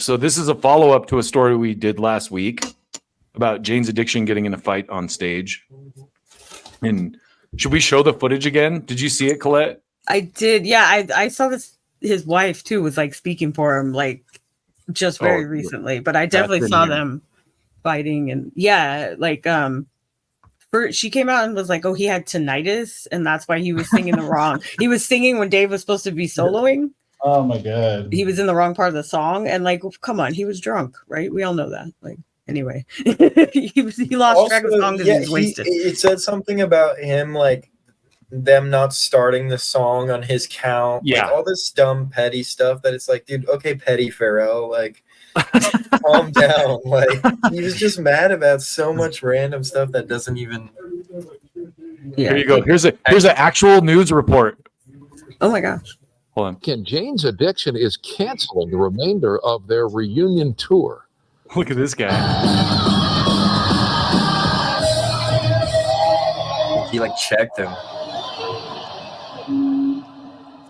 So this is a follow-up to a story we did last week about Jane's Addiction getting in a fight on stage. And should we show the footage again? Did you see it, Colette? I did. Yeah, I saw this. His wife too was like speaking for him, like just very recently. But I definitely saw them fighting, and like she came out and was like, "Oh, he had tinnitus, and that's why he was singing the wrong." He was singing when Dave was supposed to be soloing. Oh my god, he was in the wrong part of the song, and like, come on, he was drunk, right? We all know that. Like, anyway, he lost Also, track of the song because he was wasted. It said something about him, like them not starting the song on his count. Yeah, like, all this dumb petty stuff that it's like, dude, okay, petty Ferrell, like calm down. Like, he was just mad about so much random stuff that doesn't even. Here you go. Here's an actual news report. Oh my gosh. Hold on. Jane's Addiction is canceling the remainder of their reunion tour. Look at this guy. He like checked him.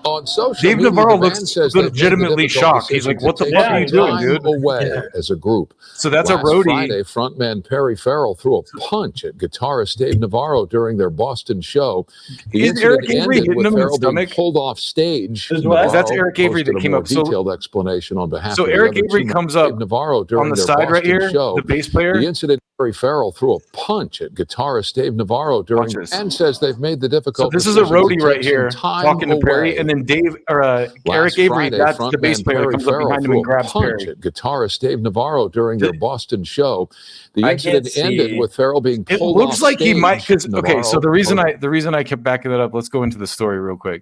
On social Dave media, Navarro the band looks says legitimately shocked. He's like, "What the fuck are you doing, dude?" Away as a group. So that's Last a roadie. Friday, frontman Perry Farrell threw a punch at guitarist Dave Navarro during their Boston show. The Is Eric incident Avery ended hitting with him in the Farrell being stomach? pulled off stage. That's Eric Avery that came up. So detailed explanation on behalf. So of the Eric other Avery two comes Dave up Navarro during on the their side Boston right here, show. the bass player. The incident. Perry Farrell threw a punch at guitarist Dave Navarro during and says they've made the difficult. So this is a roadie right here talking to Perry, and then Dave or Eric Avery, that's the bass player, that comes up behind him and grabs Perry. At guitarist Dave Navarro during their Boston show. The incident ended with Farrell being pulled off. It looks like he might, because okay. So the reason I kept backing that up. Let's go into the story real quick.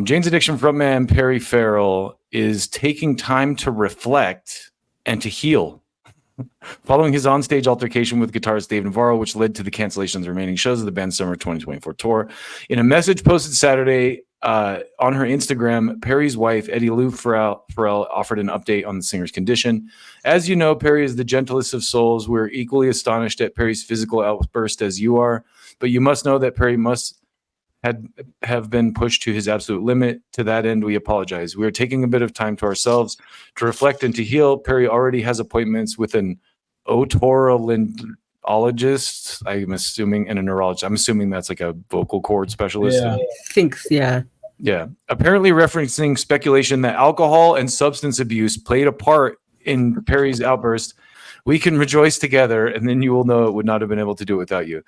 Jane's Addiction frontman Perry Farrell is taking time to reflect and to heal. Following his onstage altercation with guitarist Dave Navarro, which led to the cancellations of the remaining shows of the band's summer 2024 tour. In a message posted Saturday on her Instagram, Perry's wife, Etty Lau Ferrell, offered an update on the singer's condition. As you know, Perry is the gentlest of souls. We're equally astonished at Perry's physical outburst as you are, but you must know that Perry must have been pushed to his absolute limit. To that end, we apologize. We are taking a bit of time to ourselves to reflect and to heal. Perry already has appointments with an otolaryngologist, I'm assuming, and a neurologist. I'm assuming that's like a vocal cord specialist. Yeah. Thinks, yeah. Yeah. Apparently referencing speculation that alcohol and substance abuse played a part in Perry's outburst. We can rejoice together, and then you will know it would not have been able to do it without you.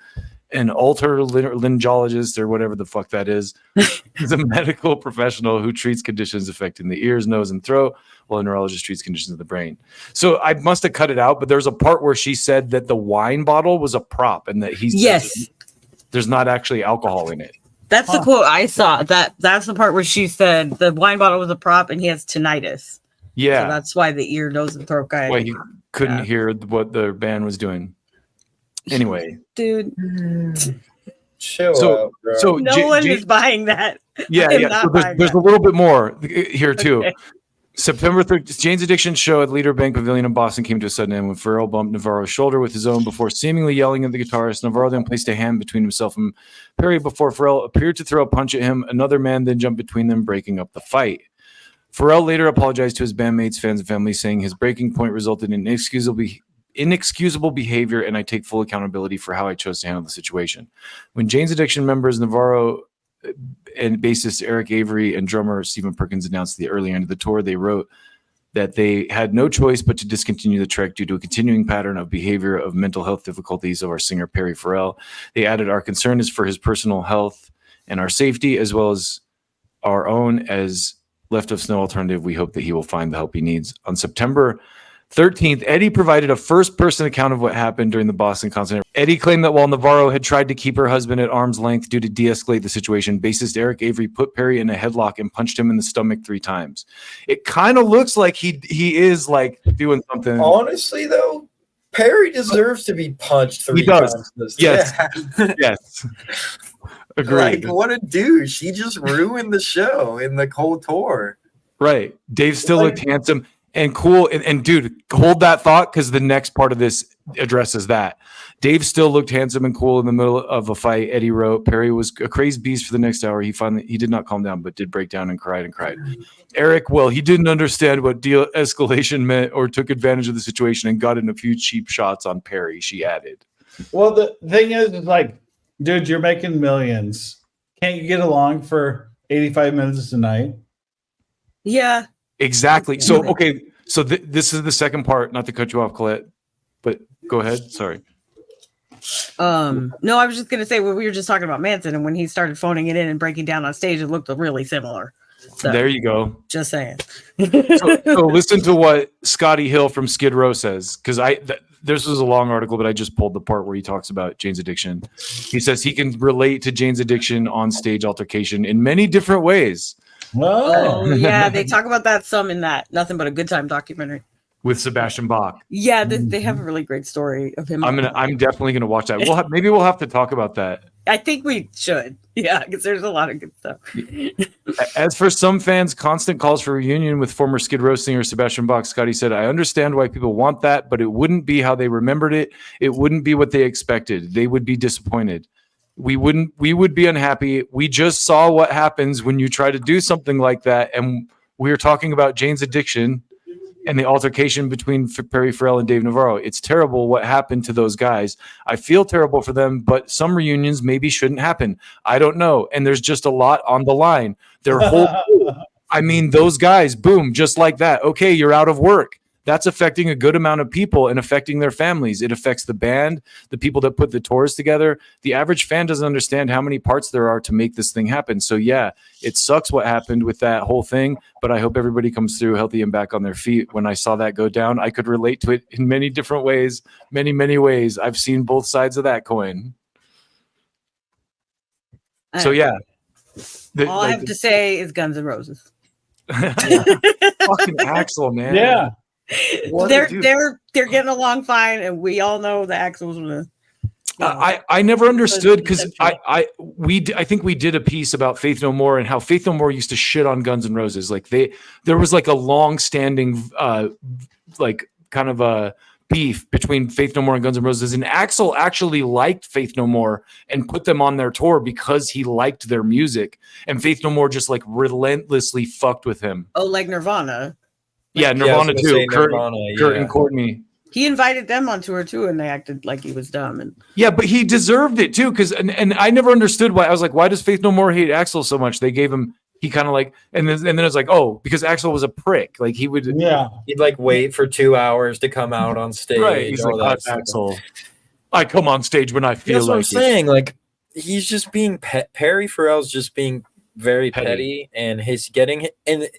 An otolaryngologist, or whatever the fuck that is a medical professional who treats conditions affecting the ears, nose, and throat, while a neurologist treats conditions of the brain. So I must have cut it out, but there's a part where she said that the wine bottle was a prop and that there's not actually alcohol in it. That's the quote I saw. That's the part where she said the wine bottle was a prop and he has tinnitus. Yeah. So that's why the ear, nose, and throat guy. Why he couldn't hear what the band was doing. Anyway. Dude. Chill out, bro. So no one is buying that. Yeah. So there's a little bit more here too. Okay. September 3rd, Jane's Addiction show at Leader Bank Pavilion in Boston came to a sudden end when Ferrell bumped Navarro's shoulder with his own before seemingly yelling at the guitarist. Navarro then placed a hand between himself and Perry before Ferrell appeared to throw a punch at him. Another man then jumped between them, breaking up the fight. Ferrell later apologized to his bandmates, fans, and family, saying his breaking point resulted in inexcusable behavior, and I take full accountability for how I chose to handle the situation. When Jane's Addiction members Navarro and bassist Eric Avery and drummer Stephen Perkins announced the early end of the tour, they wrote that they had no choice but to discontinue the trek due to a continuing pattern of behavior of mental health difficulties of our singer Perry Farrell. They added, "Our concern is for his personal health and our safety, as well as our own. As left us no alternative, we hope that he will find the help he needs." On September 13th, Etty provided a first-person account of what happened during the Boston concert. Etty claimed that while Navarro had tried to keep her husband at arm's length due to de-escalate the situation, bassist Eric Avery put Perry in a headlock and punched him in the stomach 3 times. It kind of looks like he is like doing something. Honestly, though, Perry deserves to be punched 3 times. Yes. Yes. Agreed. Like, what a douche. He just ruined the show in the whole tour. Right. Dave still looked handsome. And cool. And dude, hold that thought because the next part of this addresses that. Dave still looked handsome and cool in the middle of a fight. Eddie wrote, Perry was a crazy beast for the next hour. He did not calm down, but did break down and cried. Eric, well, he didn't understand what de-escalation meant or took advantage of the situation and got in a few cheap shots on Perry, she added. Well, the thing is like, dude, you're making millions. Can't you get along for 85 minutes a night? Yeah. Exactly. So, okay. So this is the second part, not to cut you off, Colette, but go ahead. Sorry. No, I was just going to say, we were just talking about Manson, and when he started phoning it in and breaking down on stage, it looked really similar. So, there you go. Just saying. so listen to what Scotti Hill from Skid Row says, because this was a long article, but I just pulled the part where he talks about Jane's addiction. He says he can relate to Jane's addiction on stage altercation in many different ways. Oh, yeah, they talk about that some in that Nothing But a Good Time documentary with Sebastian Bach. Yeah, they have a really great story of him. I'm definitely gonna watch that. Maybe we'll have to talk about that. I think we should. Yeah, because there's a lot of good stuff. As for some fans, constant calls for reunion with former Skid Row singer Sebastian Bach, Scotti said, I understand why people want that, but it wouldn't be how they remembered it. It wouldn't be what they expected. They would be disappointed. We would be unhappy. We just saw what happens when you try to do something like that. And we were talking about Jane's addiction and the altercation between Perry Ferrell and Dave Navarro. It's terrible what happened to those guys. I feel terrible for them, but some reunions maybe shouldn't happen. I don't know. And there's just a lot on the line. Their whole, I mean, those guys, boom, just like that. Okay, you're out of work. That's affecting a good amount of people and affecting their families. It affects the band, the people that put the tours together. The average fan doesn't understand how many parts there are to make this thing happen. So yeah, it sucks what happened with that whole thing, but I hope everybody comes through healthy and back on their feet. When I saw that go down, I could relate to it in many different ways, many, many ways. I've seen both sides of that coin. So yeah. All I have to say is Guns N' Roses. Fucking Axl, man. Yeah. They're getting along fine, and we all know the Axl was gonna. I never understood because I think we did a piece about Faith No More and how Faith No More used to shit on Guns N' Roses. Like there was like a long-standing like kind of a beef between Faith No More and Guns N' Roses, and Axl actually liked Faith No More and put them on their tour because he liked their music, and Faith No More just like relentlessly fucked with him. Oh, like Nirvana. Yeah, Nirvana too. Kurt and Courtney. He invited them on tour too, and they acted like he was dumb. And yeah, but he deserved it too, because and I never understood why. I was like, why does Faith No More hate Axl so much? They gave him. He kind of like, and then it's like, oh, because Axl was a prick. Like he would, he'd like wait for 2 hours to come out on stage. Right, he's like, Axl. I come on stage when I feel That's like. What I'm saying, like he's just being Perry Farrell's just being very petty, and he's getting and.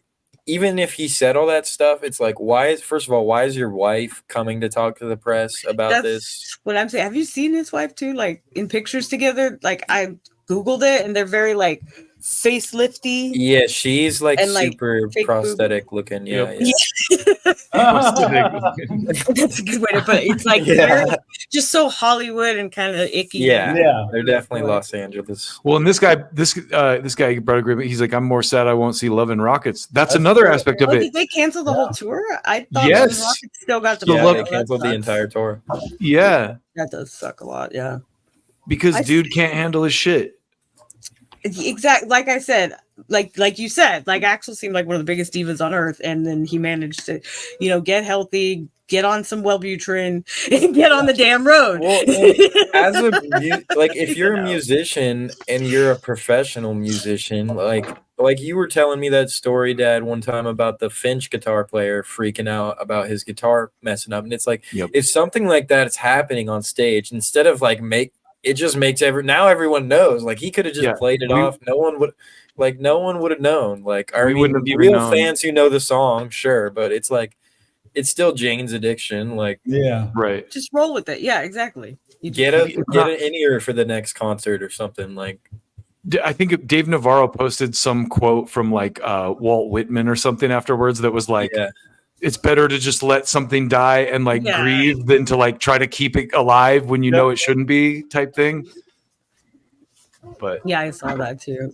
Even if he said all that stuff, it's like, why is your wife coming to talk to the press about this? What I'm saying. Have you seen his wife too? Like in pictures together? Like I Googled it and they're very like facelifty. Yeah, she's like and, super prosthetic looking. Yeah, yeah. That's a good way to put it. It's like very, just so Hollywood and kind of icky. Yeah, they're definitely Los Angeles. Well, and this guy brought a great. He's like, I'm more sad I won't see Love and Rockets. That's another aspect of it. Did they cancel the whole tour? I thought Yes. Love and Rockets still got to. They canceled the entire tour. Yeah, that does suck a lot. Yeah, because dude can't handle his shit. Exactly. Like I said, like you said, like Axl seemed like one of the biggest divas on earth, and then he managed to, get healthy, get on some Wellbutrin, and get on the damn road. Well, as if you're a musician and you're a professional musician, like you were telling me that story, Dad, one time about the Finch guitar player freaking out about his guitar messing up, and it's like if something like that is happening on stage, instead of it just makes everyone knows. Like he could have just played it off. No one would have known. Like, wouldn't be real fans who know the song, sure, but it's like it's still Jane's addiction. Like, right. Just roll with it. Yeah, exactly. You get an in-ear for the next concert or something. Like, I think Dave Navarro posted some quote from like Walt Whitman or something afterwards that was like. It's better to just let something die and grieve than to like try to keep it alive when you know it shouldn't be type thing. But yeah, I saw that too.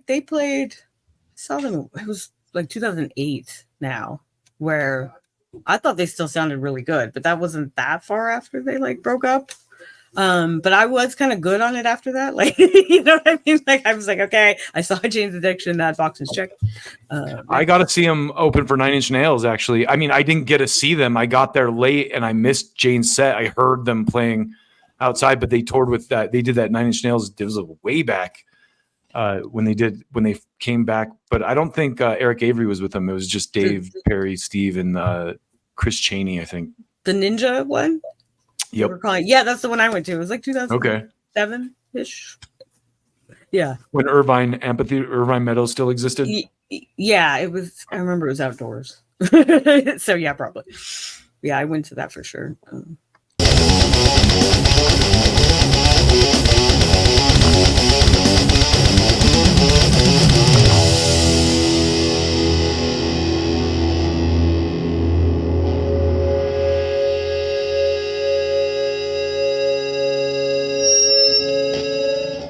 They played. I saw them. It was like 2008 now. where I thought they still sounded really good, but that wasn't that far after they like broke up. But I was kind of good on it after that. Like, you know what I mean? Like, I was like, okay, I saw Jane's Addiction, that box is checked. I got to see him open for Nine Inch Nails, actually. I mean, I didn't get to see them. I got there late and I missed Jane's set. I heard them playing outside, but they toured with that. They did that Nine Inch Nails. It was way back when they came back. But I don't think Eric Avery was with them. It was just Dave, Perry, Steve, and Chris Chaney, I think. The Ninja one? Yep. Yeah, that's the one I went to. It was like 2007-ish. Yeah. When Irvine Meadows still existed? Yeah, it was. I remember it was outdoors. So, yeah, probably. Yeah, I went to that for sure.